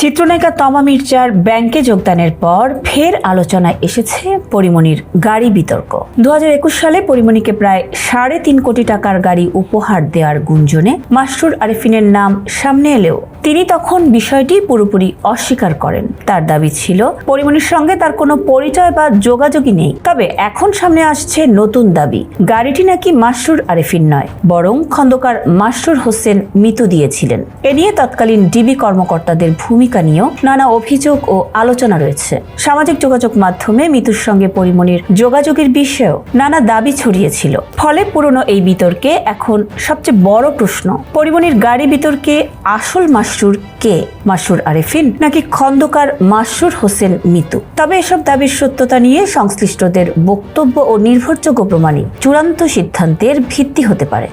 চিত্রনায়িকা তমা মির্জার ব্যাংকে যোগদানের পর ফের আলোচনায় এসেছে পরিমণির গাড়ি বিতর্ক। 2021 সালে পরিমণিকে প্রায় 3.5 কোটি টাকার গাড়ি উপহার দেওয়ার গুঞ্জনে মাসরুর আরেফিনের নাম সামনে এলেও তিনি তখন বিষয়টি পুরোপুরি অস্বীকার করেন। তার দাবি ছিল পরিমণির সঙ্গে তার কোনো পরিচয় বা যোগাযোগই নেই। তবে এখন সামনে আসছে নতুন দাবি, গাড়িটি নাকি মাসরুর আরেফিন নয়, বরং খন্দকার মাসরুর হোসেন মিতু দিয়েছিলেন। এ নিয়ে তৎকালীন ডিবি কর্মকর্তাদের ভূমিকা নিয়েও নানা অভিযোগ ও আলোচনা রয়েছে। সামাজিক যোগাযোগ মাধ্যমে মিতুর সঙ্গে পরিমণির যোগাযোগের বিষয়েও নানা দাবি ছড়িয়েছিল। ফলে পুরনো এই বিতর্কে এখন সবচেয়ে বড় প্রশ্ন, পরিমণির গাড়ি বিতর্কে আসল মাসরুর কে? মাসরুর আরেফিন নাকি খন্দকার মাসরুর হোসেন মিতু? তবে এসব দাবির সত্যতা নিয়ে সংশ্লিষ্টদের বক্তব্য ও নির্ভরযোগ্য প্রমাণই চূড়ান্ত সিদ্ধান্তের ভিত্তি হতে পারে।